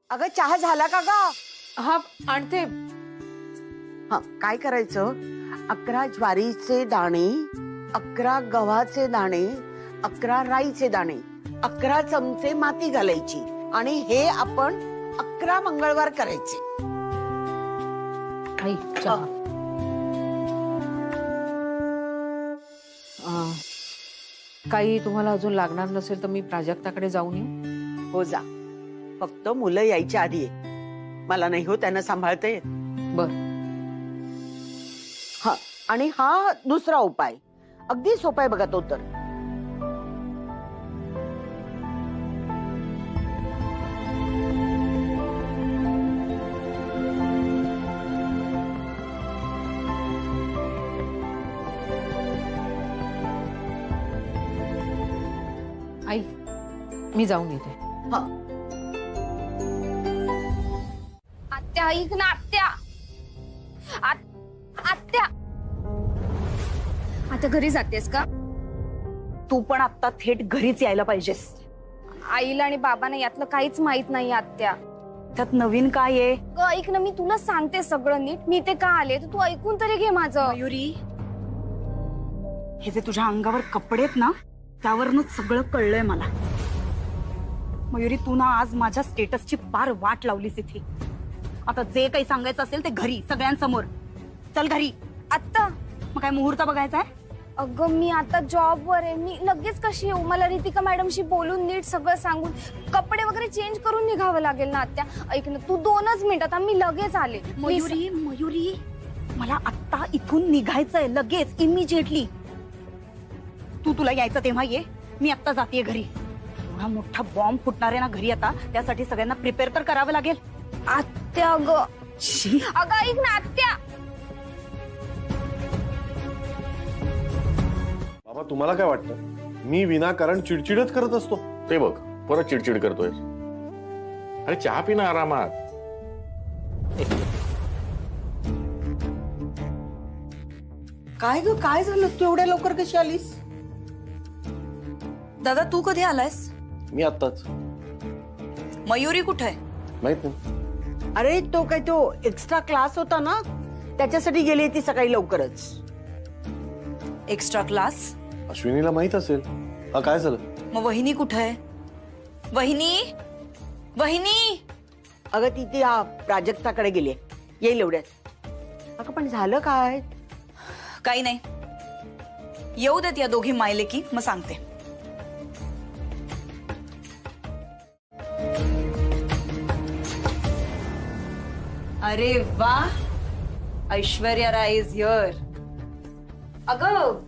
अगं चहा झाला का ग? हा आणते. हा काय करायचं, 11 ज्वारीचे दाणे, 11 गव्हाचे दाणे, 11 राईचे दाणे, 11 चमचे माती घालायची आणि हे आपण 11 मंगळवार करायचे. आई चहा. काही तुम्हाला अजून लागणार नसेल तर मी प्राजक्ताकडे जाऊन येऊ. हो जा, फक्त मुलं यायच्या आधी ये. मला नाही हो त्यांना सांभाळता येत. बर. हा आणि हा दुसरा उपाय अगदी सोपा आहे बघा तो तर. आई मी जाऊन येते. हा आत्या ऐक ना आत्या. आत्या आता घरी जातेस का? तू पण आता थेट घरीच यायला पाहिजेस. आईला आणि बाबांना यातलं काहीच माहित नाही आत्या. त्यात नवीन काय आहे? ऐक ना, मी तुला सांगते सगळं नीट. मी ते का आले तर तू ऐकून तरी घे माझं. मयुरी, हे जे तुझ्या अंगावर कपडे आहेत ना, त्यावरनच सगळं कळलंय मला. मयुरी, तू ना आज माझ्या स्टेटसची पार वाट लावलीस इथे. आता जे काही सांगायचं असेल ते घरी सगळ्यांसमोर. चल घरी. आत्ता मग काय मुहूर्त बघायचा आहे? अगं मी आता जॉबवर आहे. मी लगेच कशी येऊ? मला रितिका मॅडमशी बोलून नीट सगळं सांगून कपडे वगैरे चेंज करून निघावं लागेल ना आत्या. ऐक ना, तू 2च मिनिटात. मी लगेच आले. मयुरी, मयुरी, मला आता इथून निघायचंय लगेच, इमिजिएटली. तुला यायचं तेव्हा ये. मी आता जातेय घरी. एवढा मोठा बॉम्ब फुटणार आहे ना घरी आता, त्यासाठी सगळ्यांना प्रिपेअर तर करावं लागेल. आत्या अगं ऐक ना आत्या. बाबा, तुम्हाला काय वाटतं, मी विनाकारण चिडचिडच करत असतो? ते बघ, परत चिडचिड करतोय. अरे चहा पी ना आरामात. काय ग, काय झालं? तू एवढ्या लवकर कशी आलीस? दादा, तू कधी आलायस? मी आत्ताच. मयुरी कुठे आहे? माहित नाही. अरे तो काय, तो एक्स्ट्रा क्लास होता ना, त्याच्यासाठी गेली ती सकाळी लवकरच. Extra class? अश्विनीला माहित असेल. हा काय झालं? मग वहिनी कुठे आहे? वहिनी, वहिनी. अगं ती हा प्राजक्ताकडे गेली, येईल एवढ्यात. अगं पण झालं काय? काही नाही, येऊ देत या दोघी मायले की मग सांगते. अरे वा, ऐश्वर्या राय इज हिअर. अगं,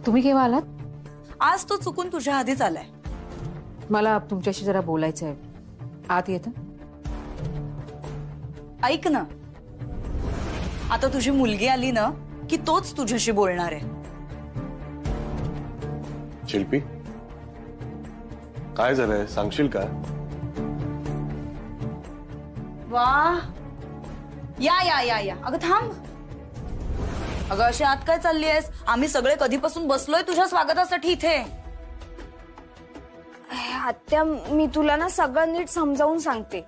तुम्ही केव्हा आलात? आज तो चुकून तुझ्या आधीच आलाय. मला तुमच्याशी जरा बोलायचं आहे. आत येतं? ऐक ना, आता तुझी मुलगी आली ना की तोच तुझ्याशी बोलणार आहे. शिल्पी, काय झालंय सांगशील का? वा, या या या या. अगं थांब. अगं अशी आत काय चालली आहेस? आम्ही सगळे कधीपासून बसलोय तुझ्या स्वागतासाठी इथे. आत्या मी तुला ना सगळं नीट समजावून सांगते.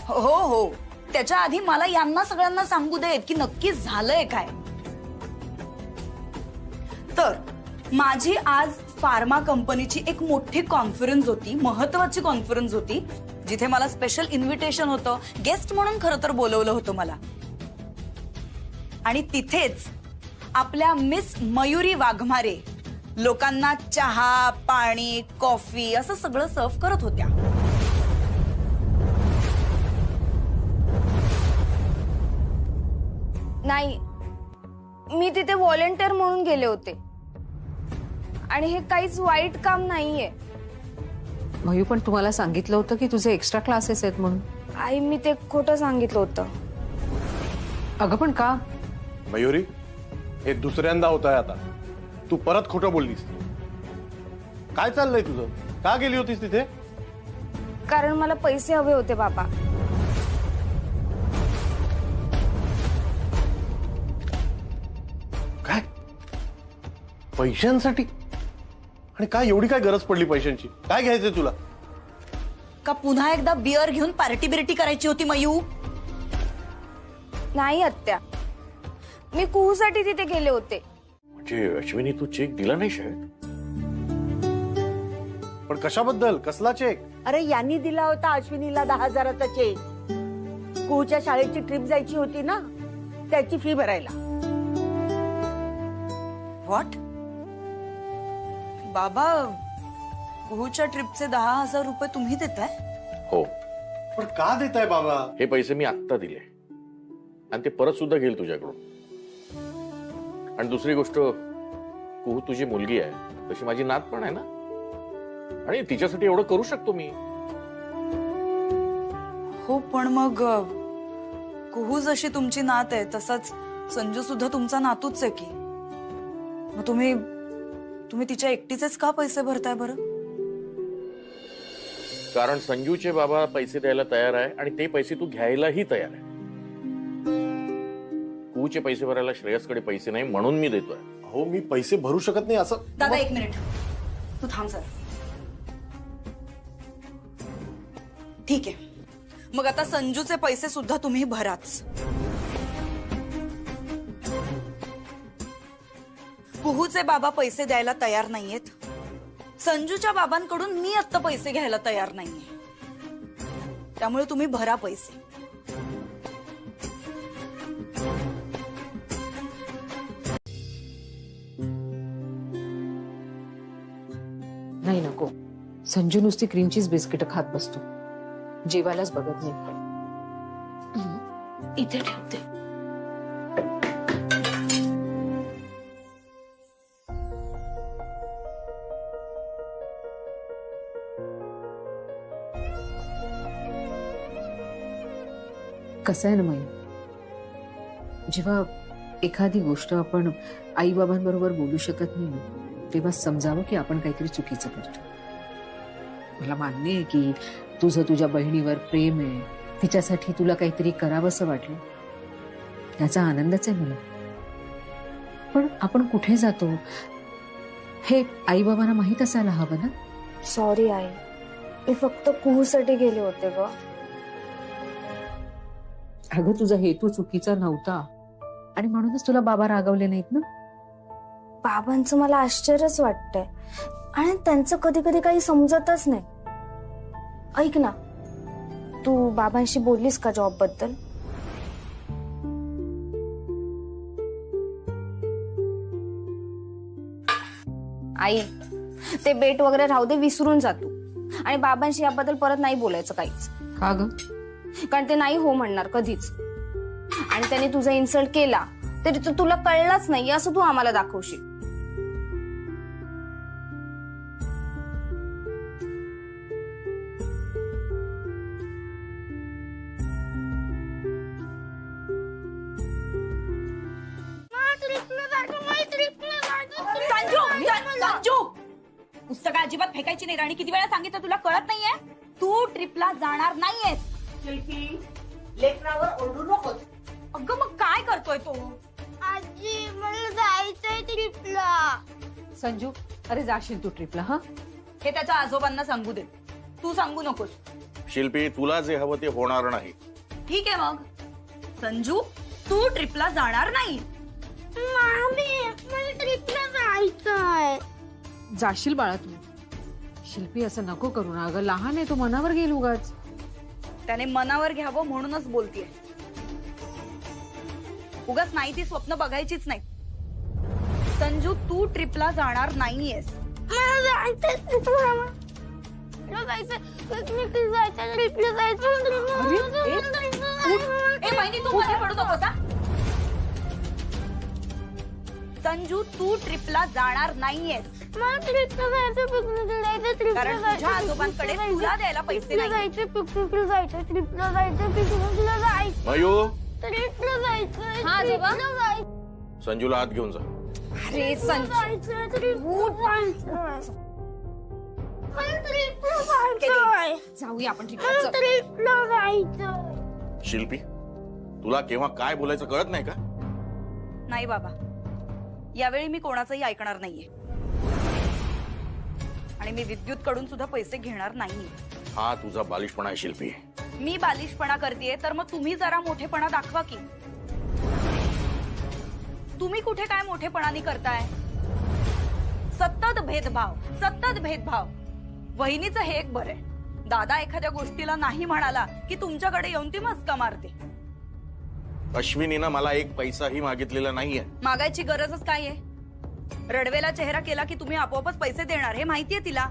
हो हो, त्याच्या आधी मला यांना सगळ्यांना सांगू देत की नक्की झालंय काय. तर माझी आज फार्मा कंपनीची एक मोठी कॉन्फरन्स होती, महत्वाची कॉन्फरन्स होती, जिथे मला स्पेशल इन्व्हिटेशन होतं. गेस्ट म्हणून खरं तर बोलवलं होतं मला. आणि तिथेच आपल्या मिस मयुरी वाघमारे लोकांना चहा, पाणी, कॉफी असं सगळं सर्व करत होत्या. नाही, मी तिथे व्हॉलेंटियर म्हणून गेले होते आणि हे काहीच वाईट काम नाहीये. मयू, पण तुम्हाला सांगितलं होतं की तुझे एक्स्ट्रा क्लासेस आहेत म्हणून. आई, मी ते खोटं सांगितलं होतं. अगं पण का? मयुरी, हे दुसऱ्यांदा होत आहे आता. तू परत खोटं बोललीस. काय चाललंय तुझं? का गेली होतीस तिथे? कारण मला पैसे हवे होते बाबा. काय? पैशांसाठी? आणि काय एवढी काय गरज पडली पैशांची? काय घ्यायचंय तुला? का पुन्हा एकदा बिअर घेऊन पार्टी बिर्टी करायची होती मयू? नाही आत्या, मी कुहूसाठी तिथे गेले होते. म्हणजे अश्विनी तू चेक दिला नाही शाळेत? पण कशाबद्दल? कसला चेक? अरे यांनी दिला होता अश्विनीला 10,000चा चेक. कुहूच्या शाळेची ट्रिप जायची होती ना, त्याची फी भरायला. व्हॉट? बाबा, कुहूच्या ट्रिपचे 10,000 रुपये तुम्ही देताय? हो. पण का देताय बाबा? हे पैसे मी आत्ता दिले आणि ते परत सुद्धा घेईल तुझ्याकडून. आणि दुसरी गोष्ट, कुहू तुझी मुलगी आहे, तशी माझी नात पण आहे ना, आणि तिच्यासाठी एवढं करू शकतो मी. हो, पण मग कुहू जशी तुमची नात आहे तसंच संजू सुद्धा तुमचा नातूच आहे की. मग तुम्ही तिच्या एकटीचेच का पैसे भरताय बरं? कारण संजूचे बाबा पैसे द्यायला तयार आहे आणि ते पैसे तू घ्यायलाही तयार आहे. कुहूचे पैसे भरायला श्रेयसकडे पैसे नाही म्हणून मी देतोय. हो, मी पैसे भरू शकत नाही असं. दादा, एक मिनिट, तू थांब सर. ठीक आहे, मग आता संजूचे पैसे सुद्धा तुम्ही भराच. कुहूचे बाबा पैसे द्यायला तयार नाहीयेत. संजूच्या बाबांकडून मी आत्ता पैसे घ्यायला तयार नाहीये. त्यामुळे तुम्ही भरा पैसे. नाही, नको. संजू नुसती क्रीम चीज बिस्किट खात बसतो, जेवायलाच बघत नाही. इथे ठेवते. कसं आहे ना मयू, जेव्हा एखादी गोष्ट आपण आई बाबांबरोबर बोलू शकत नाही ना, तेव्हा समजावं की आपण काहीतरी चुकीचं करतो. मला मान्य आहे की तुझं तुझ्या बहिणीवर प्रेम आहे, तिच्यासाठी तुला काहीतरी करावंसं वाटलं, याचा आनंदच आहे मला. पण आपण कुठे जातो हे आई बाबांना माहित असायला हवं ना. सॉरी आई, मी फक्त कुहूसाठी गेले होते ग. अगं, तुझा हेतू चुकीचा नव्हता आणि म्हणूनच तुला बाबा रागवले नाहीत ना. बाबांचं मला आश्चर्यच वाटतंय आणि त्यांचं कधी कधी काही समजतच नाही. ऐक ना, तू बाबांशी बोललीस का जॉब बद्दल? आई, ते बेट वगैरे राहू दे, विसरून जातो. आणि बाबांशी याबद्दल परत नाही बोलायचं काहीच. का ग? कारण ते नाही हो म्हणणार कधीच. आणि त्याने तुझा इन्सल्ट केला तरी तो तुला कळलाच नाही असं तू आम्हाला दाखवशील. संजू, पुस्तकं अजिबात फेकायची नाही. आणि किती वेळा सांगितलं तुला, कळत नाहीये? तू ट्रिपला जाणार नाहीयेस. लेकरावर ओरडू नकोस. अगं, मग काय करतोय तो? आजी, मला जायचंय ट्रिपला. संजू, अरे जाशील तू ट्रिपला? हा, हे त्याच्या आजोबांना सांगू दे, तू सांगू नकोस. शिल्पी, तुला जे हवं ते होणार नाही. ठीक आहे, मग संजू, तू ट्रिपला जाणार नाही. मला ट्रिपला जायचंय. जाशील बाळा तू. शिल्पी, असं नको करू ना. अगं, लहान आहे तो, मनावर घेईल उगाच. त्याने मनावर घ्यावं म्हणूनच बोलतीये. उगाच नाही ती स्वप्न बघायचीच नाही. संजू, तू ट्रिपला जाणार नाहीयेस. मला जायचंय ट्रिपला. तू मध्ये पडू नकोस हा. संजू, तू ट्रिपला जाणार नाहीयेस. कारण तुझ्या आजोबांकडे तुला द्यायला पैसे नाही. मयू, हा आजोबा. संजूला आत घेऊन जा. अरे जाऊया आपण ट्रिपला. शिल्पी, तुला केव्हा काय बोलायचं कळत नाही का? नाही बाबा, यावेळी मी कोणाचंही ऐकणार नाहीये. आणि मी विद्युत कडून सुद्धा पैसे घेणार नाहीये. हा तुझा बालिशपणा आहे शिल्पी. मी बालिशपणा करतेय तर मग तुम्ही जरा मोठेपणा दाखवा की. तुम्ही कुठे काय मोठेपणाने करताय? सतत भेदभाव. वहिनीचं हे एक बरं आहे, दादा एखाद्या गोष्टीला नाही म्हणाला की तुमच्याकडे येऊन ती मस्का मारते. अश्विनीनं मला एक पैसाही मागितलेला नाहीये. मागायची गरजच काय आहे? रडवेला चेहरा केला की तुम्ही आपोआपच पैसे देणार हे माहितीये तिला.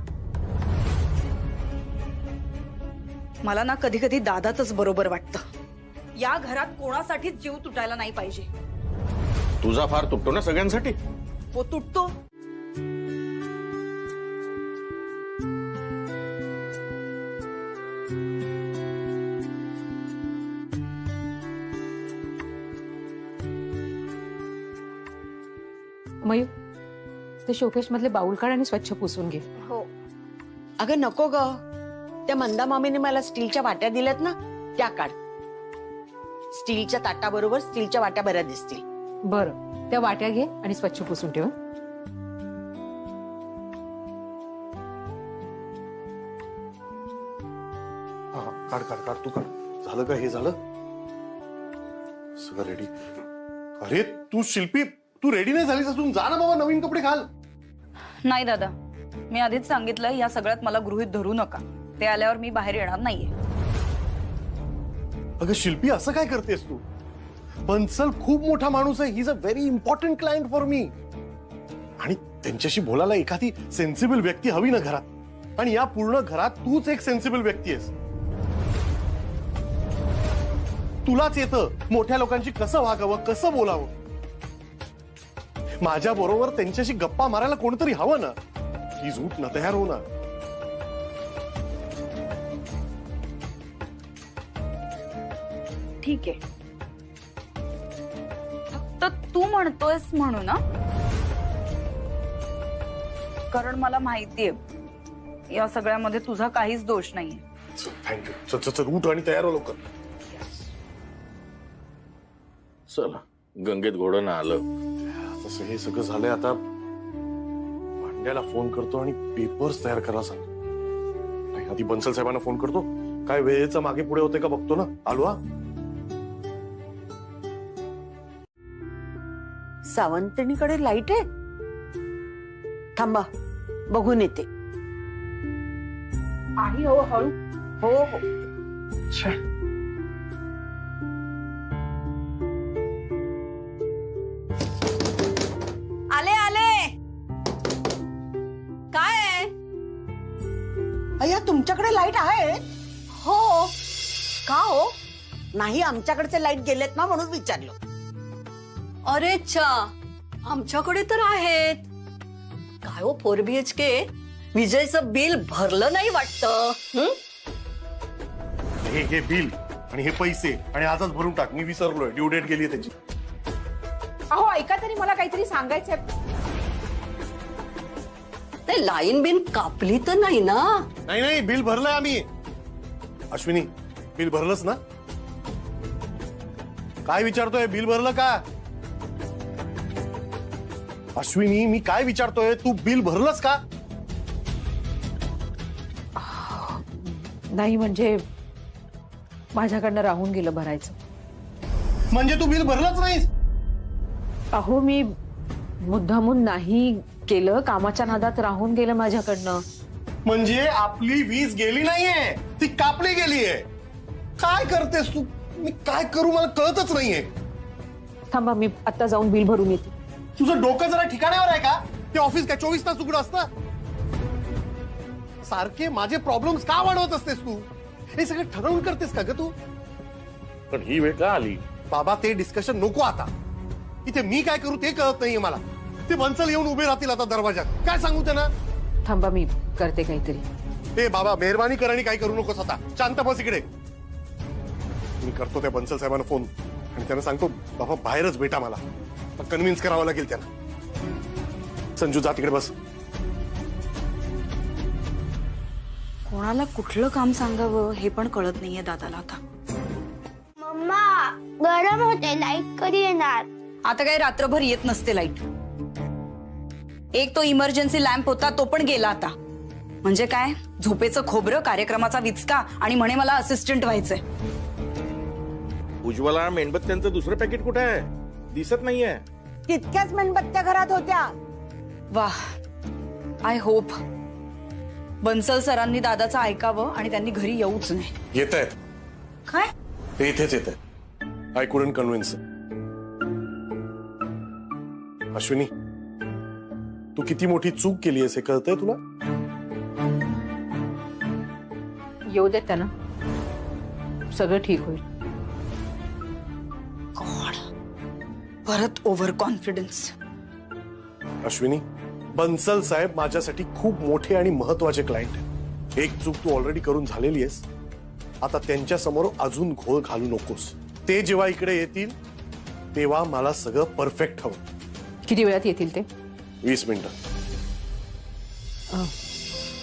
मला ना कधी कधी दादाच बरोबर वाटतं. या घरात कोणासाठीच जीव तुटायला नाही पाहिजे. तुझा फार तुटतो ना सगळ्यांसाठी. हो तुटतो. मयूर, ते शोकेश मधले बाउल काढ आणि स्वच्छ पुसून घे. हो. अगं नको ग, त्या मंदा मामीने मला स्टीलच्या वाट्या दिल्यात ना, त्या काढ. स्टीलच्या ताटाबरोबर स्टीलच्या वाट्या बऱ्या दिसतील. बरं, त्या वाट्या घे आणि स्वच्छ पुसून ठेव. काढ काढ काढ, तू काढ. झालं का? हे झालं सगळं रेडी. अरे तू शिल्पी, तू रेडी नाही झालीस अजून. जा ना बाबा, नवीन कपडे घाल. नाही दादा, मी आधीच सांगितलं या सगळ्यात मला गृहीत धरू नका. ते आल्यावर मी बाहेर येणार नाहीये. अगं शिल्पी, असं काय करतेस तू? बन्सल खूप मोठा माणूस आहे. He is a very important client for me. आणि त्यांच्याशी बोलायला एखादी सेन्सिबल व्यक्ती हवी ना घरात. आणि या पूर्ण घरात तूच एक सेन्सिबल व्यक्ती आहेस. तुलाच येतं मोठ्या लोकांशी कसं वागावं, कसं बोलावं. माझ्या बरोबर त्यांच्याशी गप्पा मारायला कोणतरी हवं ना. प्लीज उठ ना, तयार हो ना. ठीक आहे, फक्त तू म्हणतोयस म्हणू ना, कारण मला माहितीये या सगळ्यामध्ये तुझा काहीच दोष नाहीये. थँक्यू. चल चल, उठ आणि तयार हो लवकर. चला, गंगेत घोडं आलं. तसं हे सगळं झालंय. आता भांड्याला फोन करतो आणि पेपर्स तयार करायला सांगतो. नाही, आधी बन्सल साहेबांना फोन करतो. काय वेळेचं मागे पुढे होते का बघतो ना. आलो हा. सावंतणीकडे लाईट आहे. थांबा, बघून येते. आहे हो, हळू. हो हो. आले आले. काय आहे? अय्या, तुमच्याकडे लाईट आहे? हो. का हो? नाही, आमच्याकडचे लाईट गेलेत ना, म्हणून विचारलं. अरे च्छा, आमच्याकडे तर आहेत. काय हो, 4 BHK विजयचं बिल भरलं नाही वाटतं. हे बिल आणि हे पैसे आणि आजच भरून टाक. मी विसरलोय, ड्यू डेट गेली त्याची. अहो ऐका तरी, मला काहीतरी सांगायचंय. ते लाईन बिन कापली तर नाही ना? नाही नाही, बिल भरलंय आम्ही. अश्विनी, बिल भरलंच ना? काय विचारतोय? बिल भरलं का? अश्विनी, मी काय विचारतोय, तू बिल भरलंस का? नाही म्हणजे माझ्याकडनं राहून गेलं भरायचं. म्हणजे तू बिल भरलंच नाहीस? अहो मी मुद्दामून नाही केलं, कामाच्या नादात राहून गेलं माझ्याकडनं. म्हणजे आपली वीज गेली नाहीये, ती कापली गेलीये. काय करतेस तू? मी काय करू मला कळतच नाहीये. थांबा, मी आता जाऊन बिल भरून येते. तुझं डोकं जरा ठिकाण्यावर आहे का? ते ऑफिस काय 24 तास उघडं असतं? सारखे माझे प्रॉब्लेम्स का वाढवत असतेस तू? हे सगळं ठरवून करतेस का ग तू? पण ही वेळ का आली? बाबा, ते डिस्कशन नको आता. इथे मी काय करू ते कळत नाहीये मला. ते बन्सल येऊन उभे राहतील आता दरवाजात. काय सांगू त्यांना? थांबा, मी करते काहीतरी. ए बाबा, मेहरबानी कर आणि काय करू नकोस आता. शांत बस इकडे. मी करतो त्या बन्सल साहेबांना फोन आणि त्यांना सांगतो, बाबा बाहेरच भेटा मला. कन्व्हिन्स करावं लागेल त्यांना. संजू, जा तिकडे बस. कोणाला कुठलं काम सांगावं हे पण कळत नाहीये दादाला आता. मम्मा, गरम होते, लाईट कधी येणार? आता काही रात्रभर येत नसते लाईट. एक तो इमर्जन्सी लॅम्प होता, तो पण गेला आता. म्हणजे काय, झोपेचं खोबरं, कार्यक्रमाचा विचका आणि म्हणे मला असिस्टंट व्हायचंय. उज्ज्वला, मेणबत्त्यांचं दुसरं पॅकेट कुठे आहे? दिसत नाहीये. तितक्याच मेणबत्त्या घरात होत्या. वाह, आय होप बन्सल सरांनी दादाचं ऐकावं आणि त्यांनी घरी येऊच नाही. येत आहेत काय? ते इथेच येत आहेत. I couldn't convince. अश्विनी, तू किती मोठी चूक केली आहेस हे कळतंय तुला? येऊ देत त्यांना, सगळं ठीक होईल. गॉड, परत ओव्हर कॉन्फिडन्स. अश्विनी, बन्सल साहेब माझ्यासाठी खूप मोठे आणि महत्वाचे क्लायंट आहेत. एक चूक तू ऑलरेडी करून झालेली आहेस. आता त्यांच्या समोर अजून घोळ घालू नकोस. ते जेव्हा इकडे येतील तेव्हा मला सगळं परफेक्ट हवं. किती वेळात येतील ते? 20 मिनिटं.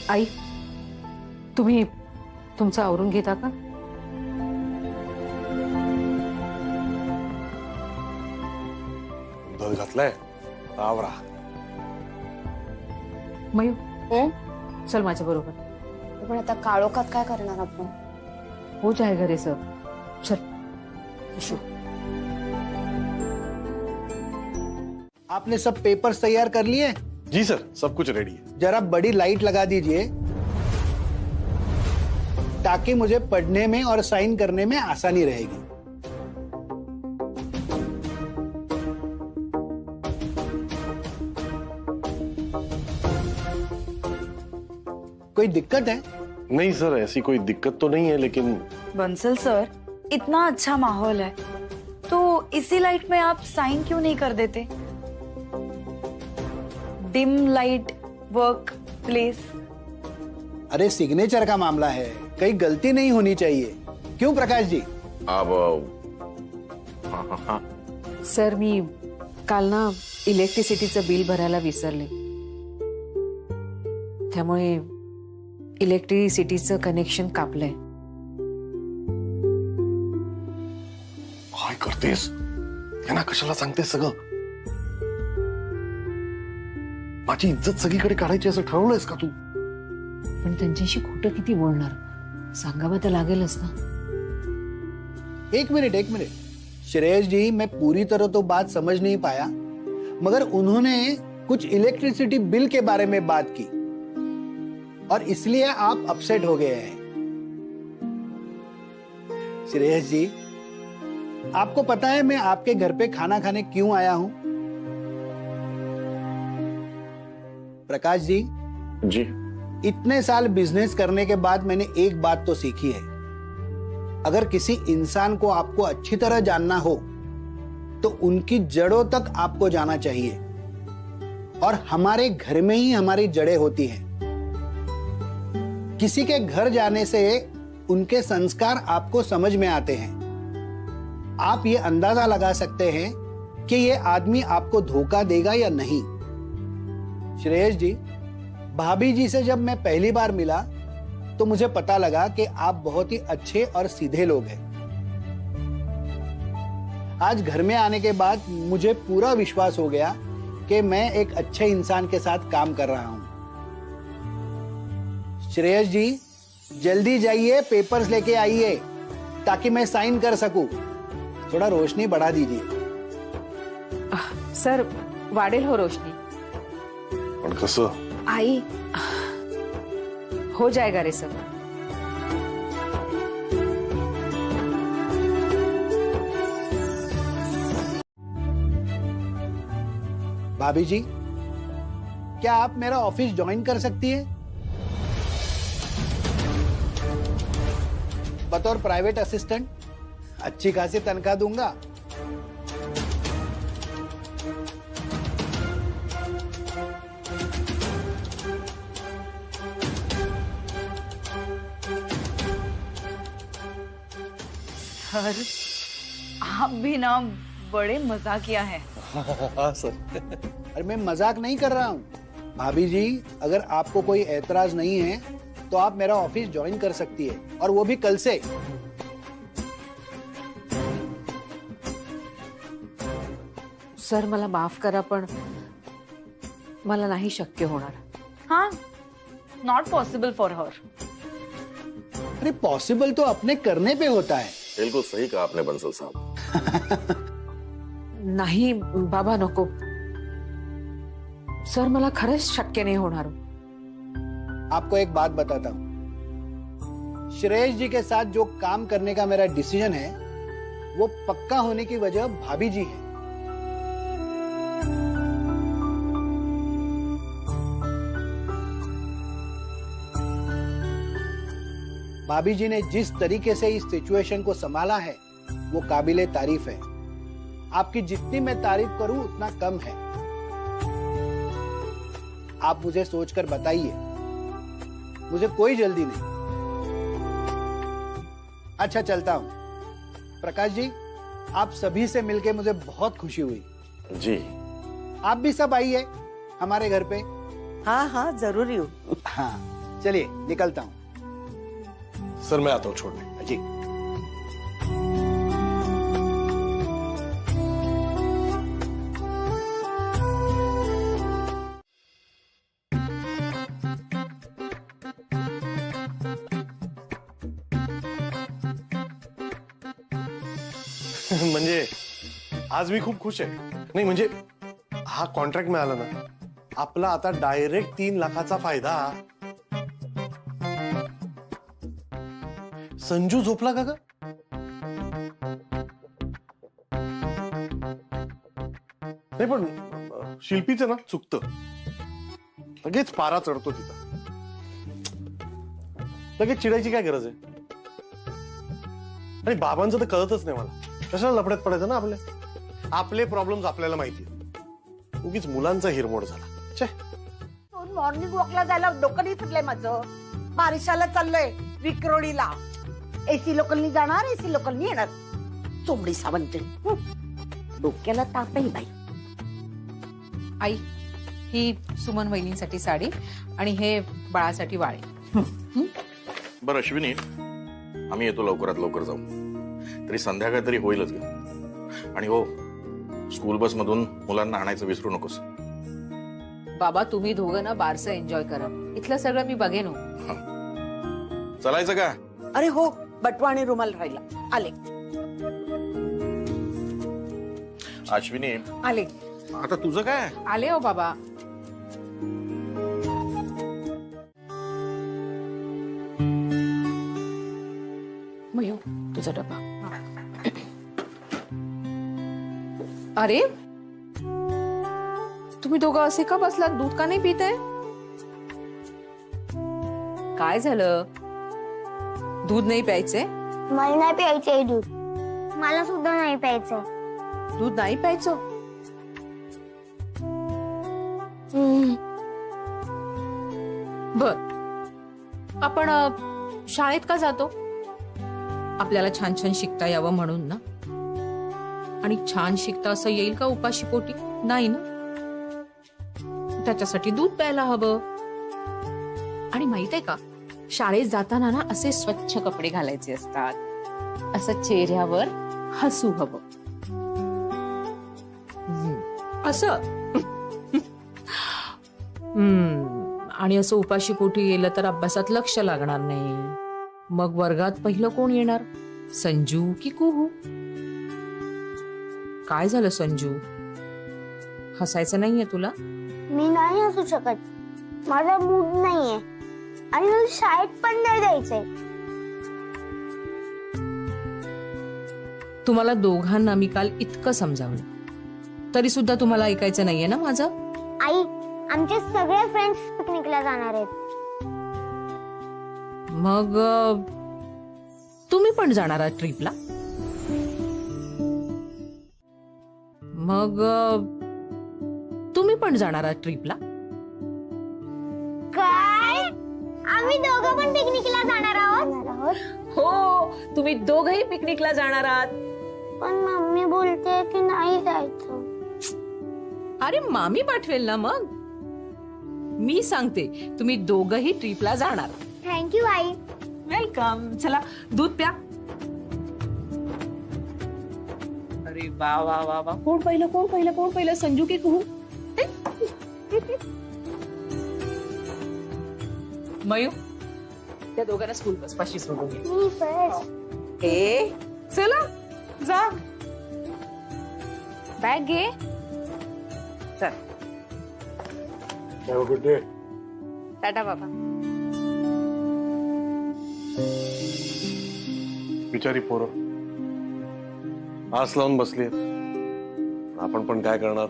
आई, तुम्ही तुमचं आवरून घेता का? धड घातलाय, आवरा. मयू, चल माझ्या बरोबर. पण आता काळोखात काय करणार आपण? हो जाएगा रे सब. चल. आपने सब पेपर्स तैयार कर लिए? जी सर, सब कुछ रेडी है. जरा बड़ी लाइट लगा दीजिए ताकि मुझे पढ़ने में और साइन करने में आसानी रहेगी. कोई दिक्कत है? नहीं सर, ऐसी कोई दिक्कत तो नहीं है, लेकिन बंसल सर, इतना अच्छा माहौल है तो इसी लाइट में आप साइन क्यों नहीं कर देते? Dim light work place. अरे सिग्नेचर का मामला है, कहीं गलती नहीं होनी चाहिए. क्यों प्रकाश जी? अब हाँ. सर, मी काल ना इलेक्ट्रिसिटीचं बिल भरायला विसरले. त्यामुळे इलेक्ट्रिसिटीचं कनेक्शन कापलंय. काय करतेस? त्यांना कशाला सांगतेस सगळं? माझी इज्जत सगळीकडे काढायची असं ठरवलंयस का तू? पण त्यांच्याशी खोटं किती बोलणार? सांगावं तर लागेलच ना. एक मिनट. श्रेयस जी, मैं पूरी तरह तो बात समझ नहीं पाया, मगर उन्होंने कुछ इलेक्ट्रिसिटी बिल के बारे में बात की और इसलिए आप अपसेट हो गए हैं. श्रेयस जी, आपको पता है मैं आपके घर पे खाना खाने क्यों आया हूं? प्रकाश जी, इतने साल बिजनेस करने के बाद मैंने एक बात तो सीखी है. अगर किसी इंसान को आपको अच्छी तरह जानना हो तो उनकी जड़ों तक आपको जाना चाहिए. और हमारे घर में ही हमारी जड़ें होती हैं. किसी के घर जाने से उनके संस्कार आपको समझ में आते हैं. आप ये अंदाजा लगा सकते हैं कि ये आदमी आपको धोखा देगा या नहीं. श्रेयस जी, भाभी जी से जब मैं पहली बार मिला तो मुझे पता लगा कि आप बहुत ही अच्छे और सीधे लोग हैं. आज घर में आने के बाद मुझे पूरा विश्वास हो गया कि मैं एक अच्छे इंसान के साथ काम कर रहा हूं. श्रेयस जी, जल्दी जाइए, पेपर्स लेके आइए ताकि मैं साइन कर सकूं. थोड़ा रोशनी बढ़ा दीजिए. सर, वाढेल हो रोशनी. पण कसं? आई, हो जाएगा रे सब. भाभी जी, क्या आप मेरा ऑफिस ज्वाइन कर सकती है? बतौर प्राइवेट असिस्टेंट. अच्छी खासी तनख्वाह दूंगा. सर, आप भी ना बड़े मजाकिया हैं. हाँ सर. अरे मैं मजाक नहीं कर रहा हूं. भाभी जी, अगर आपको कोई एतराज नहीं है तो आप मेरा ऑफिस ज्वाइन कर सकती है, और वो भी कल से. सर, मला माफ करा, पण मला नाही शक्य होणार. हाँ, नॉट पॉसिबल फॉर हर. अरे पॉसिबल तो अपने करने पे होता है. बिल्कुल सही कहा आपने बंसल साहब. नाही बाबा नको. सर मला खरंच शक्य नाही होणार. आपको एक बात बताता हूं. श्रेयस जी के साथ जो काम करने का मेरा डिसीजन है वो पक्का होने की वजह भाभी जी है. भाभी जी ने जिस तरीके से इस सिचुएशन को संभाला है वो काबिले तारीफ है. आपकी जितनी मैं तारीफ करूं उतना कम है. आप मुझे सोचकर बताइए. मुझे कोई जल्दी नहीं. अच्छा चलता हूं. प्रकाश जी, आप सभी से मिलके मुझे बहुत खुशी हुई. जी. आप भी सब आइए हमारे घर पे. हाँ हाँ जरूरी हूँ. हाँ चलिए निकलता हूं. सर मैं आता हूँ छोड़ने. जी. म्हणजे आज मी खूप खुश आहे. नाही म्हणजे हा कॉन्ट्रॅक्ट मिळाला ना, आपला आता डायरेक्ट 3 लाखाचा फायदा. संजू झोपला का ग? नाही पण शिल्पीचं ना चुकतं. लगेच पारा चढतो तिचा. लगेच चिडायची काय गरज आहे? आणि बाबांचं तर कळतच नाही मला. कशाला लफड्यात पडायचं ना आपल्या. आपले प्रॉब्लेम्स आपल्याला माहिती आहेत. उगीच मुलांचा हिरमोड झाला. छे. मॉर्निंग वॉकला जायला डोकं नाही फिरलंय माझं. बारिशाला चाललोय विक्रोळीला. एसी लोकलनी जाणार, एसी लोकलनी येणार. चोंबडी सावंत. डोक्याला ताप आहे बाई. आई ही सुमन वहिनींसाठी साडी आणि हे बाळासाठी वाळे. बरं अश्विनी, आम्ही येतो लवकरात लवकर जाऊ. तरी संध्याकाळ तरी होईलच ग. आणि हो, स्कूल बस मधून मुलांना आणायचं विसरू नकोस. बाबा तुम्ही दोघं ना बारसं एन्जॉय करा. इथलं सगळं मी बघेन. चालायचं का? अरे हो, बटवा आणि रुमाल राहिला. आले अश्विनी, आले आता तुझं काय? आले हो बाबा. मयू तुझा डबा. अरे तुम्ही दोघं असे का बसलात? दूध का नाही पित आहे? काय झालं? दूध नाही प्यायचंय? मला नाही प्यायचंय दूध. मला सुद्धा नाही प्यायचंय. दूध नाही प्यायचं? बर, आपण शाळेत का जातो? आपल्याला छान छान शिकता यावं म्हणून ना. आणि छान शिकता असं येईल का उपाशी पोटी? नाही ना. त्याच्यासाठी दूध प्यायला हवं. आणि माहित आहे का, शाळेत जाताना ना असे स्वच्छ कपडे घालायचे असतात. असं चेहऱ्यावर हसू हवं. असं आणि असं उपाशी पोटी गेलं तर अभ्यासात लक्ष लागणार नाही. मग वर्गात पहिलं कोण येणार? संजू की कुहू? काय झालं संजू? हसायचं नाहीये तुला? मी नाही असू शकत. माझा मूड नाहीये आणि मला शाळेत पण नाही जायचंय. तुम्हाला दोघांना मी काल इतकं समजावलं तरी सुद्धा तुम्हाला ऐकायचं नाहीये ना माझं? आई, आमचे सगळे फ्रेंड्स पिकनिकला जाणार आहेत. मग तुम्ही पण जाणार आहात ट्रिपला? मग तुम्ही पण जाणार आहात ट्रिपला? काय? आम्ही दोघं पण पिकनिकला जाणार आहोत? हो, तुम्ही दोघही पिकनिकला जाणार आहात. पण मम्मी बोलते की नाही जायचं. अरे मामी पाठवेल ना. मग मी सांगते तुम्ही दोघही ट्रिपला जाणार. थँक्यू आई. वेलकम. चला दूध प्या. अरे वा वा वा वा. कोण पहिलं कोण पहिलं कोण पहिलं, संजू की कुहू? मयू त्या दोघांना स्कूल बस पाशी सोडून ये. चला जा. बॅग घे. चल. Have a good day. Tata बाबा. बिचारी पोरं आस लावून बसली. आपण पण काय करणार,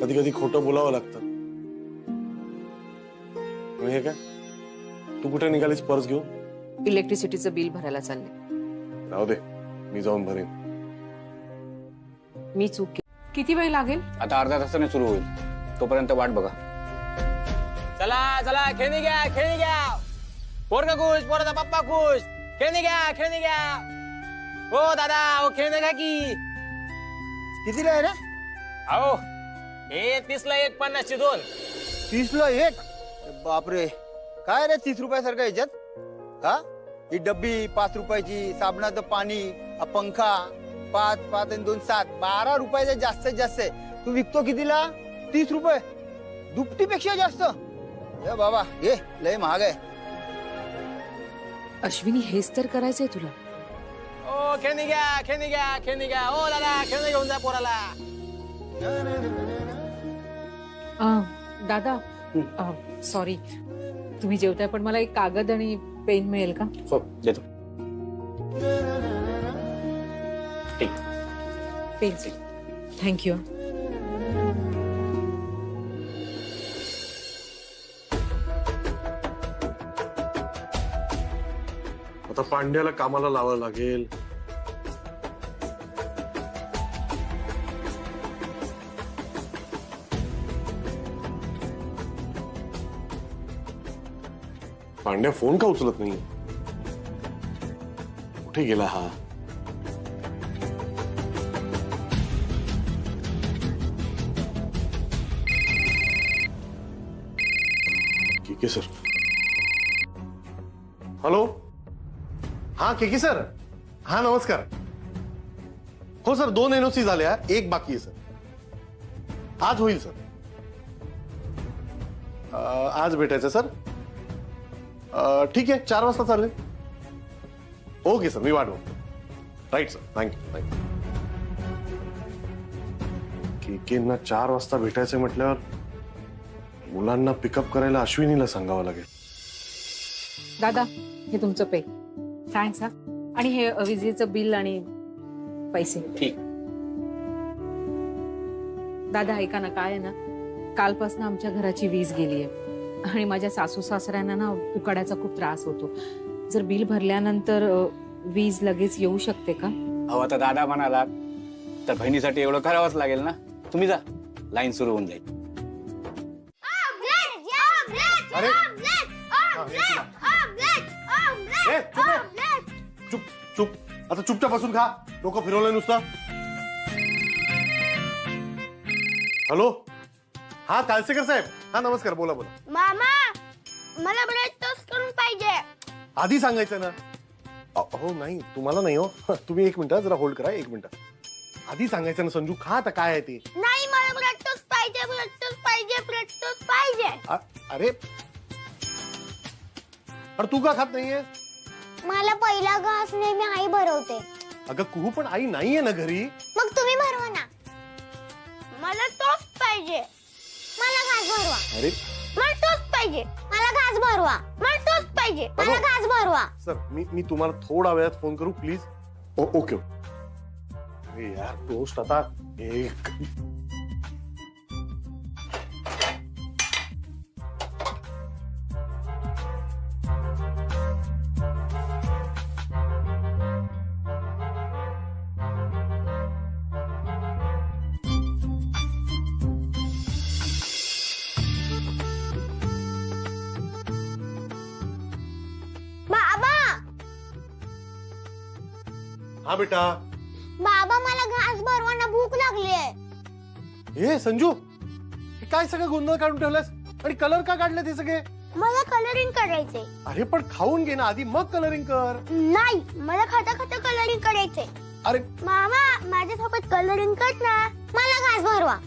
कधी कधी खोटं बोलावं लागतं. आणि हे काय, तू कुठे निघालीस पर्स घेऊन? इलेक्ट्रिसिटीचं बिल भरायला चालले. राहू दे, मी जाऊन भरेन. मी चूक केली. किती वेळ लागेल? आता अर्धा तासाने सुरू होईल, तोपर्यंत वाट बघा. चला चला, खेळणी घ्या. पोरगा खुश, पोराचा पप्पा खुश. खेळणी घ्या. हो दादा, हो खेळणे घ्या की. कितीला आहे रे? अहो हे 30ला 1, 50ची 2. 30ला 1? बापरे, काय रे 30 रुपयासारखं याच्यात? हा, ही डब्बी 5 रुपयाची, साबणाचं पाणी, हा पंखा 5 आणि 2 7, 12 रुपयाचा जास्तीत जास्त आहे. तू विकतो कितीला? 30 रुपये, दुपटीपेक्षा जास्त. ए बाबा घे, लय महाग आहे. अश्विनी, हेच तर करायचंय तुला. ओ खेळणी घ्या. ओ दादा, खेळणी घेऊन जा पोराला. दादा, सॉरी, तुम्ही जेवताय पण मला एक कागद आणि पेन मिळेल का? हो देतो. ठीक. पेन्सिल. थँक्यू. आता पांड्याला कामाला लावावं लागेल. पांड्या फोन का उचलत नाही? कुठे गेला हा? ठीक आहे सर. हॅलो, हा केकी सर. हा नमस्कार. हो सर, 2 NOC झाल्या, 1 बाकी आहे सर. आज होईल सर. आज भेटायचं सर. ठीक आहे, 4 वाजता चालेल. ओके सर, मी वाट बघतो. Right sir, thank you. केकेंना 4 वाजता भेटायचं म्हटल्यावर मुलांना पिकअप करायला अश्विनीला सांगावं लागेल. दादा, हे तुमचं पे. थँक्स. हा, आणि हे विजेचं बिल आणि पैसे. ठीक. दादा ऐका ना, काय आहे ना, कालपासून आमच्या घराची वीज गेली आहे आणि माझ्या सासू सासऱ्यांना ना उकाड्याचा खूप त्रास होतो. जर बिल भरल्यानंतर वीज लगेच येऊ शकते का? अहो आता दादा म्हणाला तर बहिणीसाठी एवढं करावंच लागेल ना. तुम्ही जा, लाईन सुरू होऊन जाईल. अरे चुप चुप, आता चुपचाप बसून खा. डोकं फिरवलंय नुसतं. हॅलो, हा कालसेकर साहेब. हा नमस्कार, बोला बोला. मामा, मला ब्रेड टोस्ट करून पाहिजे. आधी सांगायचं ना. हो नाही, तुम्हाला नाही हो. तुम्ही 1 मिनिट जरा होल्ड करा. 1 मिनिट. आधी सांगायचं ना संजू. खा आता, काय आहे ते. नाही, मला ब्रेड टोस्ट पाहिजे. अरे अरे तू का खात नाहीये? मला पहिला घास नेहमी आई भरवते. अगं कुहू, पण आई नाहीये ना घरी. मग तुम्ही भरवा ना. मला टोस्ट पाहिजे. मला घास भरवा. अरे मला टोस्ट पाहिजे. मला घास भरवा. मला टोस्ट पाहिजे. मला घास भरवा. सर, मी तुम्हाला थोडा वेळात फोन करू प्लीज. ओके. अरे यार, टोस्ट आता एक. हा बेटा. बाबा, मला घास भरवाना भूक लागली आहे. हे संजू, हे काय सगळं गोंधळ काढून ठेवलास? आणि कलर का काढले ते सगळे? मला कलरिंग करायचंय. अरे पण खाऊन घे ना आधी, मग कलरिंग कर. नाही, मला खाता खाता कलरिंग करायचंय. अरे मामा, माझ्यासोबत कलरिंग कर ना. मला घास भरवा.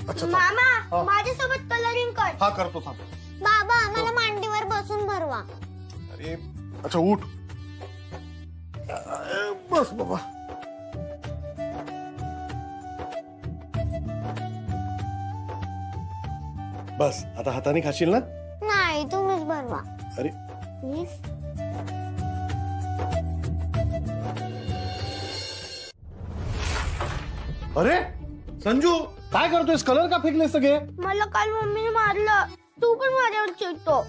अच्छा मामा, हा. माझ्यासोबत कलरिंग कर. हा करतो. थांब. बाबा, मला भरवा. अरे अच्छा उठ. बस बाबा. बस आता हाताने खाशील ना. नाही तुम्हीच भरवा अरे प्लीज. अरे संजू काय करतोयस? कलर का फेकले सगळे? मला काल मम्मीने मारलं. तू पण माझ्यावर चिडतो.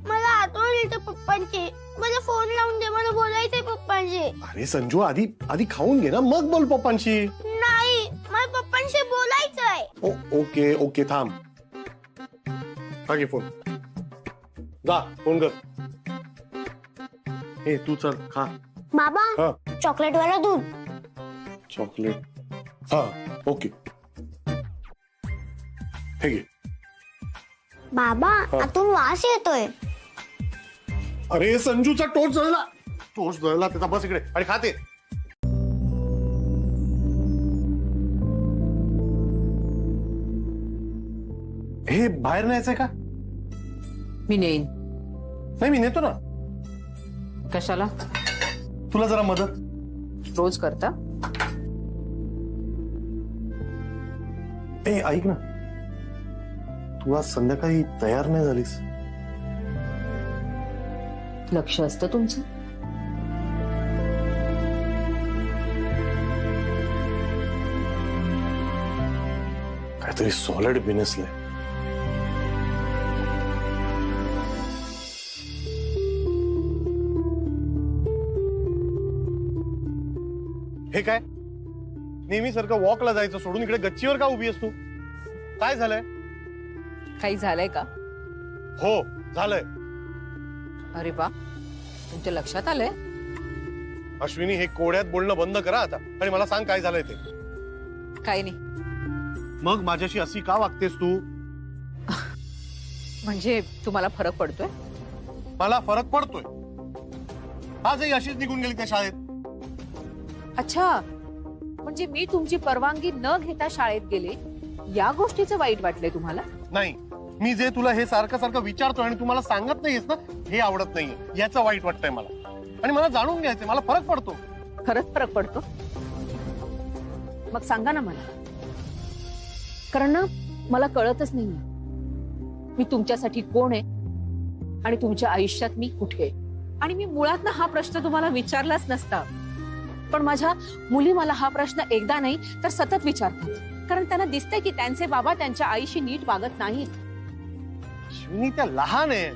मला आठवण येते पप्पांची. मला फोन लावून दे. मला बोलायचंय पप्पांशी. अरे संजू आधी आधी खाऊन घे ना मग बोल पप्पांशी. नाही मला पप्पांशी बोलायचंय. ओके ओके थांब. घे फोन. जा फोन कर. ए तू चल खा. बाबा हा चॉकलेट वाला दूध. चॉकलेट. हा ओके हे घे. बाबा आतून वास येतोय. अरे संजूचा टोच जळला. टोच जळला त्याचा. बस इकडे आणि खाते. हे बाहेर न्यायचंय का? मी नेईन. नाही मी नेतो ना. कशाला? तुला जरा मदत. रोज करता? ए ऐक ना, तू आज संध्याकाळी तयार नाही झालीस. लक्ष असतं तुमचं. काहीतरी सॉलिड बिनसलंय. हे काय नेहमी सारखं वॉकला जायचं सोडून इकडे गच्चीवर का उभी आहेस तू? काय झालंय? काही झालंय का? हो झालंय. अरे वा, तुमच्या लक्षात आलंय. अश्विनी हे कोड्यात बोलणं बंद करा आता आणि मला सांग काय झालंय ते. काही नाही. मग माझ्याशी अशी का वागतेस तू? म्हणजे तुम्हाला फरक पडतोय? मला फरक पडतोय. आजही अशीच निघून गेली त्या शाळेत. अच्छा, म्हणजे मी तुमची परवानगी न घेता शाळेत गेले या गोष्टीचं वाईट वाटलंय तुम्हाला? नाही, मी जे तुला हे सारखं सारखं विचारतोय आणि तुम्हाला सांगत नाहीयेस ना, हे आवडत नाहीये. याचं वाईट वाटतंय मला. आणि मला जाणून घ्यायचंय. मला फरक पडतो. खरंच फरक पडतो? मग सांगा ना मला. कारण ना मला कळतच नाहीये मी तुमच्यासाठी कोण आहे आणि तुमच्या आयुष्यात मी कुठे आहे. आणि मी मुळात ना हा प्रश्न तुम्हाला विचारलाच नसता, पण माझ्या मुली मला हा प्रश्न एकदा नाही तर सतत विचारतात. कारण त्यांना दिसतंय की त्यांचे बाबा त्यांच्या आईशी नीट वागत नाहीत. शिवनी त्या लहान आहे.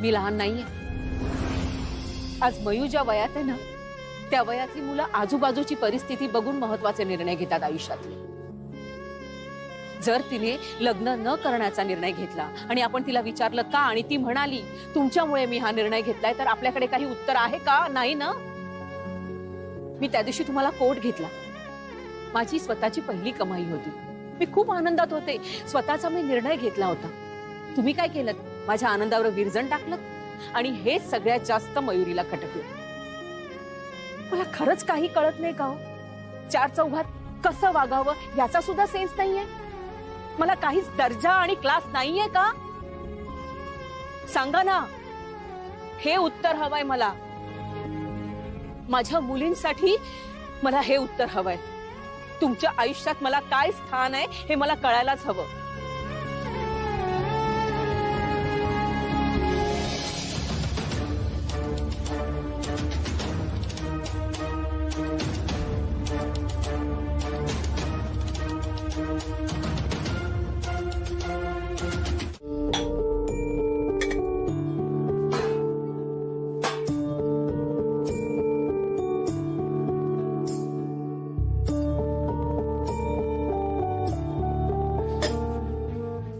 मी लहान नाहीये. आज मयू ज्या वयात आहे ना, त्या वयातली मुलं आजूबाजूची परिस्थिती बघून महत्वाचे निर्णय घेतात आयुष्यातले. जर तिने लग्न न करण्याचा निर्णय घेतला आणि आपण तिला विचारलं का आणि ती म्हणाली तुमच्यामुळे मी हा निर्णय घेतलाय, तर आपल्याकडे काही उत्तर आहे का? नाही ना. मी त्या दिवशी तुम्हाला कोट घेतला. माझी स्वतःची पहिली कमाई होती. मी खूप आनंदात होते. स्वतःचा मी निर्णय घेतला होता. तुम्ही काय केलं? माझ्या आनंदावर विरजण टाकलं आणि हे सगळ्यात जास्त मयुरीला खटकलं. मला खरंच काही कळत नाही का हो? चार चौघात कसं वागावं याचा सुद्धा सेन्स नाहीये. मला काहीच दर्जा आणि क्लास नाहीये का? सांगा ना. हे उत्तर हवंय मला. माझ्या मुलींसाठी मला हे उत्तर हवंय. तुमच्या आयुष्यात मला काय स्थान आहे हे मला कळायलाच हवं.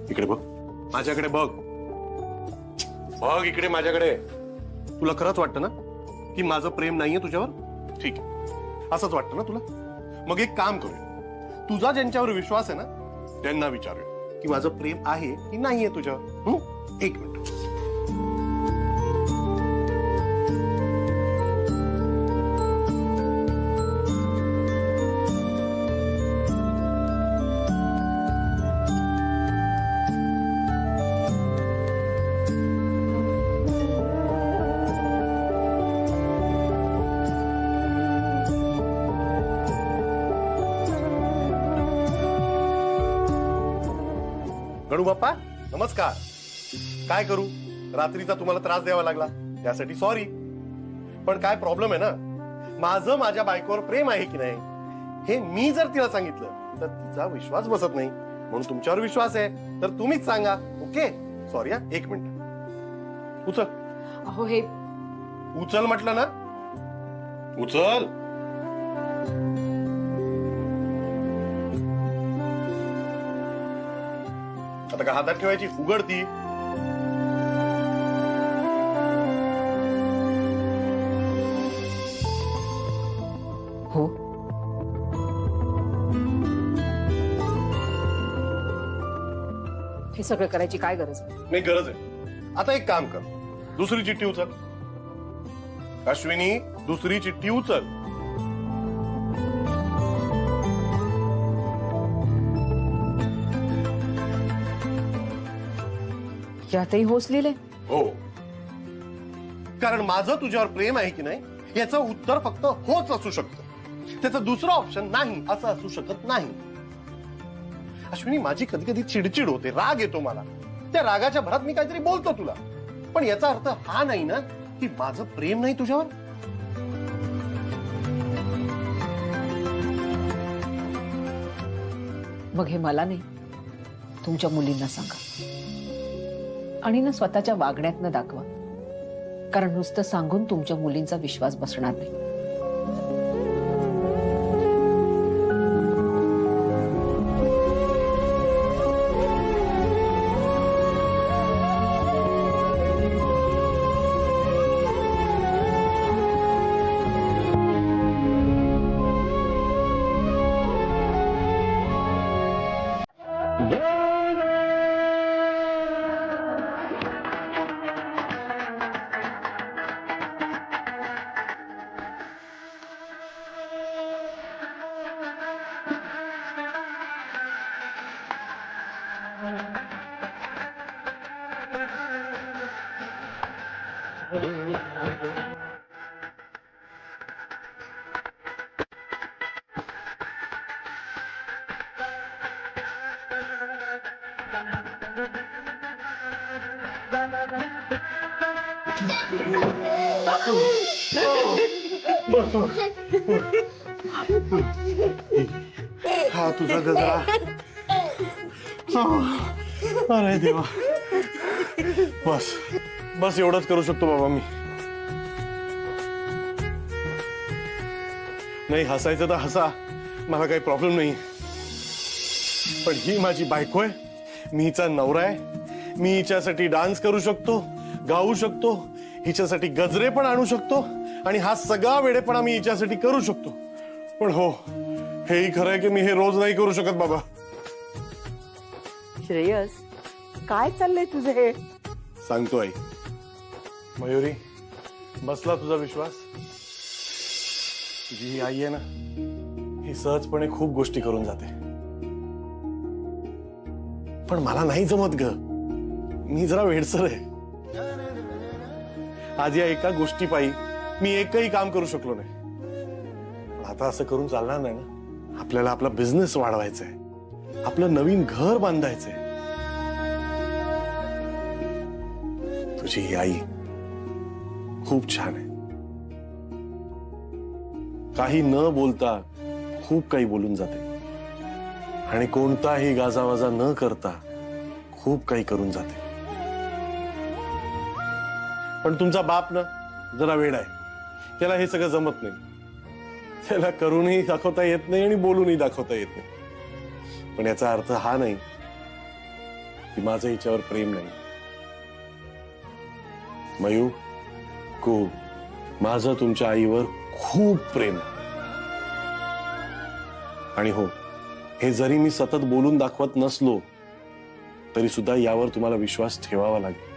इकडे बघ. माझ्याकडे बघ. बघ इकडे माझ्याकडे. तुला खरंच वाटतं ना की माझं प्रेम नाहीये तुझ्यावर? ठीक आहे, असंच वाटतं ना तुला? मग एक काम करूया. तुझा ज्यांच्यावर विश्वास आहे ना त्यांना विचारूया की माझं प्रेम आहे की नाहीये तुझ्यावर. एक मिनिट. गणू बाप्पा नमस्कार. काय करू, रात्रीचा तुम्हाला त्रास द्यावा लागला त्यासाठी सॉरी. पण काय प्रॉब्लेम आहे ना, माझं माझ्या बायकोवर प्रेम आहे की नाही हे मी जर तिला सांगितलं तर तिचा विश्वास बसत नाही. म्हणून तुमच्यावर विश्वास आहे तर तुम्हीच सांगा. Okay sorry. हा 1 मिनिट. उचल. अहो हे उचल म्हटलं ना. उचल. आता का हातात ठेवायची, उघडती. हो हे सगळं करायची काय गरज आहे? नाही गरज आहे. आता एक काम कर, दुसरी चिठ्ठी उचल. अश्विनी दुसरी चिठ्ठी उचल. यातही होच लिहिले. हो, कारण माझं तुझ्यावर प्रेम आहे की नाही याचं उत्तर फक्त होच असू शकतं. त्याचं दुसरं ऑप्शन नाही असं असू शकत नाही. अश्विनी माझी कधी कधी चिडचिड होते, राग येतो मला. त्या रागाच्या भरात मी काहीतरी बोलतो तुला, पण याचा अर्थ हा नाही ना की माझं प्रेम नाही तुझ्यावर. मग हे मला नाही, तुमच्या मुलींना सांगा आणि ना स्वतःच्या वागण्यातनं दाखवा. कारण नुसतं सांगून तुमच्या मुलींचा विश्वास बसणार नाही. हा तुझा गजरा. अरे देवा. बस बस एवढंच करू शकतो बाबा मी. नाही हसायचं तर हसा, मला काही प्रॉब्लेम नाही. पण ही माझी बायको आहे, मी हिचा नवरा आहे. मी हिच्यासाठी डान्स करू शकतो, गाऊ शकतो, हिच्यासाठी गजरे पण आणू शकतो आणि हा सगळा वेडेपणा मी हिच्यासाठी करू शकतो. पण हो, हेही खरं आहे की मी हे रोज नाही करू शकत बाबा. श्रेयस काय चाललंय तुझं हे? सांगतो आई. मयुरी बसला तुझा विश्वास? तुझी ही आई आहे ना, ही सहजपणे खूप गोष्टी करून जाते. पण मला नाही जमत ग, मी जरा वेडसर आहे. आज या एका गोष्टी पायी मी एकही काम करू शकलो नाही. पण आता असं करून चालणार नाही ना. आपल्याला आपला बिझनेस वाढवायचा आहे, आपलं नवीन घर बांधायचंय. तुझी ही आई खूप छान आहे. काही न बोलता खूप काही बोलून जाते आणि कोणताही गाजावाजा न करता खूप काही करून जाते. पण तुमचा बाप ना जरा वेडा आहे, त्याला हे सगळं जमत नाही. त्याला करूनही दाखवता येत नाही आणि बोलूनही दाखवता येत नाही. पण याचा अर्थ हा नाही की माझं हिच्यावर प्रेम नाही. मयू को माझं तुमच्या आईवर खूप प्रेम. आणि हो, हे जरी मी सतत बोलून दाखवत नसलो तरी सुद्धा यावर तुम्हाला विश्वास ठेवावा लागेल.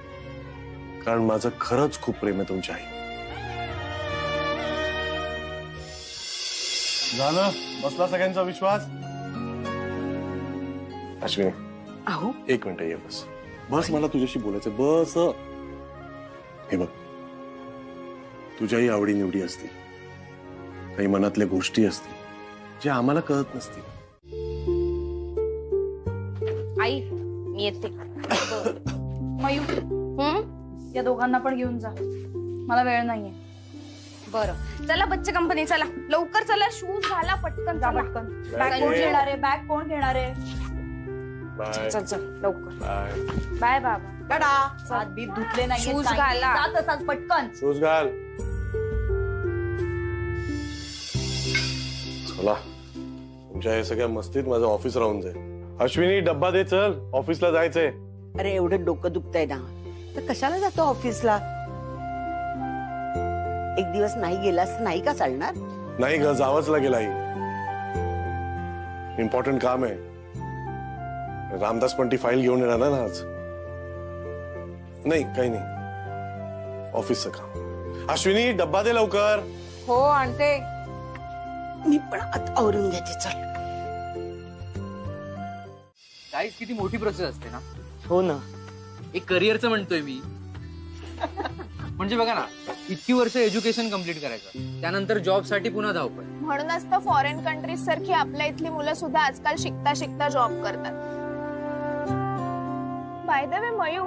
कारण माझं खरंच खूप प्रेम आहे तुमच्या आई. झालं, बसला सगळ्यांचा विश्वास? अश्विनी अहो 1 मिनिट ये. बस बस, मला तुझ्याशी बोलायचं. बस. हे बघ, तुझ्याही आवडीनिवडी असतील, काही मनातल्या गोष्टी असतील ज्या आम्हाला कळत नसतील. आई मी येते. मयू या दोघांना पण घेऊन जा, मला वेळ नाहीये. बरं चला बच्चे कंपनी, चला लवकर चला, शूज घाला पटकन, जा चला. पटकन. बॅग कोण घेणार आहे? बॅग कोण घेणार आहे? बाय चल चल लवकर. बाय. बाय बाबा. टाटा. हात बीत धुतले नाही, शूज घाला. तसाच पटकन. शूज घाल. चला तुमच्या हे सगळ्या मस्तीत माझं ऑफिस राहून जाईल. अश्विनी डब्बा दे, चल ऑफिसला जायचंय. अरे एवढं डोकं दुखतंय ना, तर कशाला जातो ऑफिसला? एक दिवस नाही गेलास नाही का चालणार? नाही ग, जावंच लागेल आई. इम्पॉर्टंट काम आहे. रामदास पण ती फाईल घेऊन येणार ना आज. नाही काही नाही, ऑफिसचं काम. अश्विनी डब्बा दे लवकर. हो आणते. मी पण आता आवरून घेते, चल. गाईस किती मोठी प्रोसेस असते ना. हो ना. एक करिअरचं म्हणतोय मी. म्हणजे बघा ना, इतकी वर्ष एज्युकेशन कम्प्लीट करायचं, त्यानंतर जॉब साठी पुन्हा धावपळ. म्हणूनच तर फॉरेन कंट्रीज सारखी आपल्या इथली मुलं सुद्धा आजकाल शिकता शिकता जॉब करतात. बाय द वे मयू,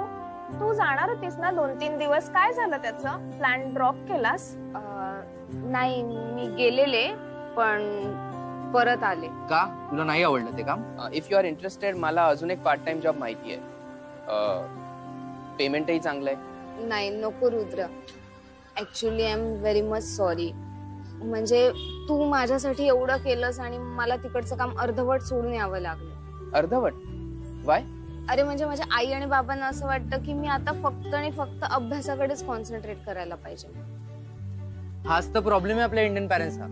तू जाणार होतीस ना 2-3 दिवस, काय झालं त्याचं? प्लॅन ड्रॉप केलास? नाही मी गेलेले पण परत आले. का तुला नाही आवडलं ते काम? इफ यू आर इंटरेस्टेड, मला अजून एक पार्ट टाइम जॉब माहिती आहे. पेमेंटही चांगलं आहे. नाही नको Rudra, actually I am very much sorry. म्हणजे तू माझ्यासाठी एवढं केलंस आणि मला तिकडचं काम अर्धवट सोडून यावं लागलं. अर्धवट? वाय? अरे म्हणजे माझ्या आई आणि बाबांना असं वाटतं की मी आता फक्त आणि फक्त अभ्यासाकडेच कॉन्सन्ट्रेट करायला पाहिजे. हाच तर प्रॉब्लेम आहे आपल्या इंडियन पॅरेंट्सचा.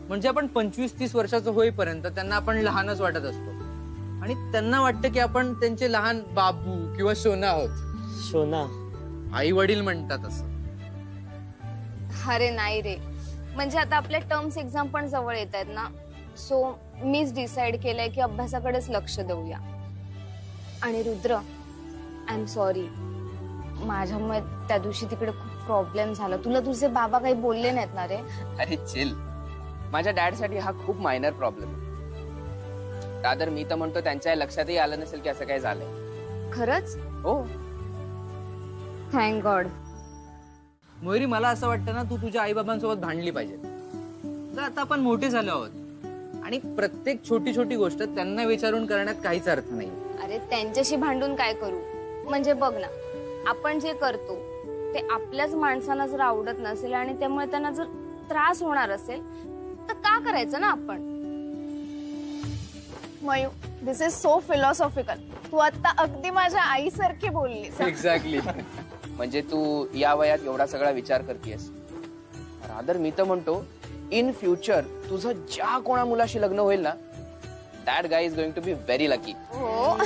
म्हणजे आपण 25-30 वर्षाचं होईपर्यंत त्यांना आपण लहानच वाटत असतो आणि त्यांना वाटतं की आपण त्यांचे लहान बाबू किंवा सोना आहोत. सोना? आई वडील म्हणतात असं. अरे नाही रे, म्हणजे आता आपल्या टर्म्स एक्झाम पण जवळ येत आहेत ना, सो मीच डिसाइड केलंय की अभ्यासाकडेच लक्ष देऊया. आणि रुद्र, आय एम सॉरी, माझ्यामुळे त्या दिवशी तिकडे खूप प्रॉब्लेम झाला. तुला तुझे बाबा काही बोलले नाहीत ना रे? अरे चिल, माझ्या डॅड साठी हा खूप मायनर प्रॉब्लेम आहे. दादर मी तर म्हणतो त्यांच्या लक्षातही आलं नसेल की असं काय झालंय. खरंच? हो. Thank God. मयुरी, मला असं वाटतं ना, तू तुझ्या आई बाबांसोबत भांडली पाहिजे. तर आता आपण मोठे झालो आहोत आणि प्रत्येक छोटी छोटी गोष्ट त्यांना विचारून करण्यात काहीच अर्थ नाही. अरे त्यांच्याशी भांडून काय करू? म्हणजे बघ ना, आपण जे करतो ते आपल्याच माणसांना जर आवडत नसेल आणि त्यामुळे त्यांना जर त्रास होणार असेल तर का करायचं ना आपण? Mayu, this is so philosophical. तू आता अगदी माझ्या आईसारखी बोललीस. एक्झॅक्टली. म्हणजे तू या वयात एवढा सगळा विचार करतेस. रादर मी तर म्हणतो, इन फ्युचर तुझं ज्या कोणा मुलाशी लग्न होईल ना, that guy is going to be very lucky. हो.